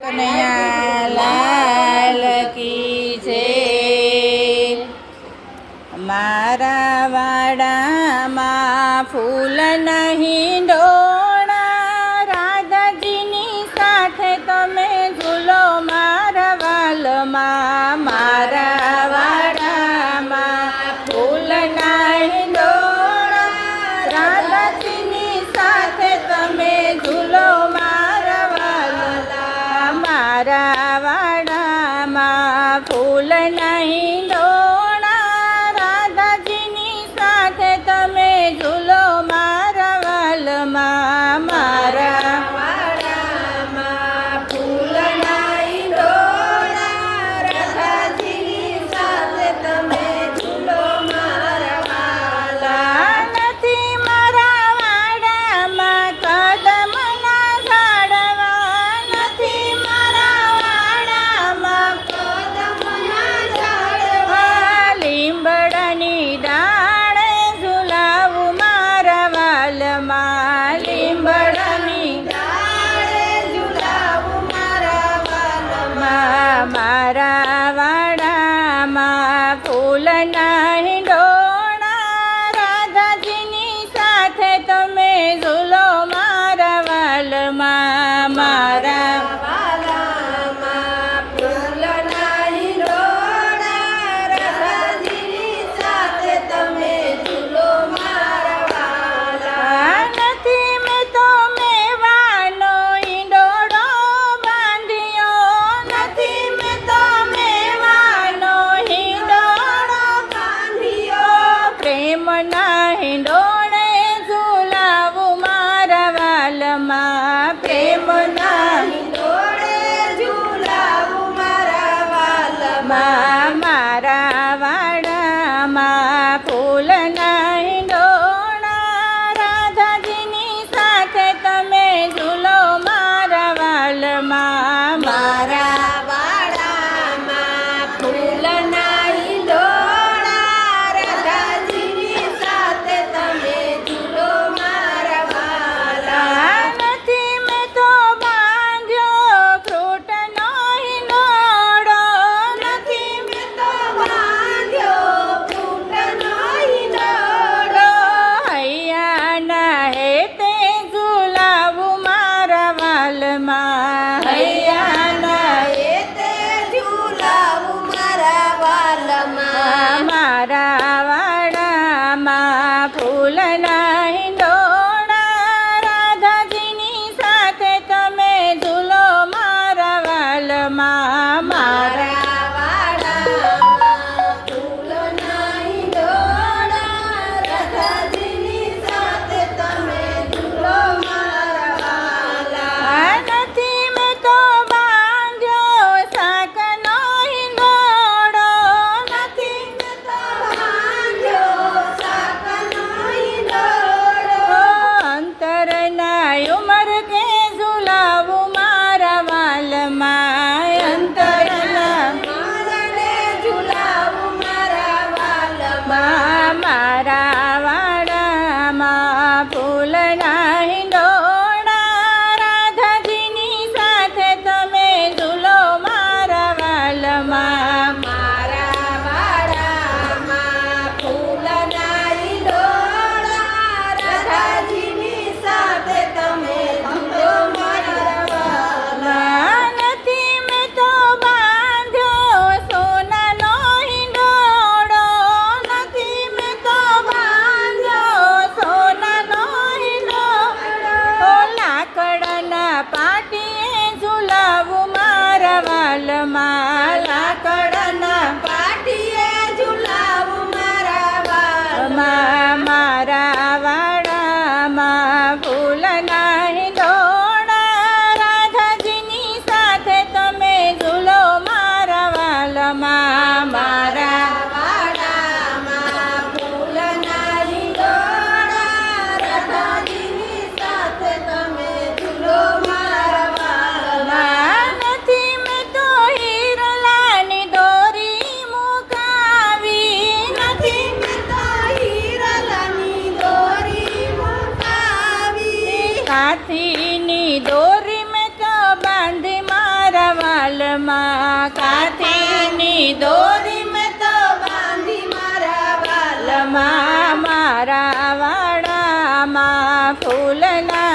કનૈયા લાલ કી જય। મારા વાડામાં ફૂલ નહીં ડોળા, રાધાજીની સાથે તમે ઝૂલો મારા વાલમાં। મારા વાડામાં ફૂલ નહીં ડોળા, રાધાજીની સાથે તમે ઝૂલો મારા વાલમાં। મારા વાડામાં ફૂલ નહીં ડોળા, રાધાજીની સાથે તમે ઝૂલો મારા વાલમાં। મારા વાડામાં ફૂલ નહીં ડોળા, રાધાજીની સાથે તમે ઝૂલો મારા વાલમાં। નથી મારા વાડામાં કદમના ઝાડવા, નથી મારા વાડામાં કદમના ઝાડવા, લીંબડાની ડાળે ઝુલાવું મારા વાલમાં। લીંબડાની ડાળે ઝુલાવું મારા વાલમાં। મારા વાડામાં ફૂલ નહીં ડોળા, રાધાજીની સાથે તમે ઝૂલો મારા વાલમાં। મારા વાલામાં ફૂલ નહીં ડોળા, રાધાજીની સાથે તમે ઝૂલો મારા વાલમાં। નથી મેં તો મેવાનો ઈંડોળો બાંધ્યો, નથી મેં તો મેવાનો હિંડોળો બાંધ્યો, પ્રેમના હિંડોળે ઝુલાવું મારા વાલમાં। પ્રેમના હિંડોળે ઝુલાવું મારા વાલમાં। મારા વાડામાં ફૂલ નહીં ડોળા, રાધાજીની સાથે તમે ઝૂલો મારા વાલમાં। મારા વાડામાં ફૂલ નહીં ડોળા, રાધાજીની સાથે તમે ઝૂલો મારા વાલમાં। નથી મેં તો બાંધ્યો ફ્રૂટનો હિંડોળો, નથી મેં તો ભૂલ ના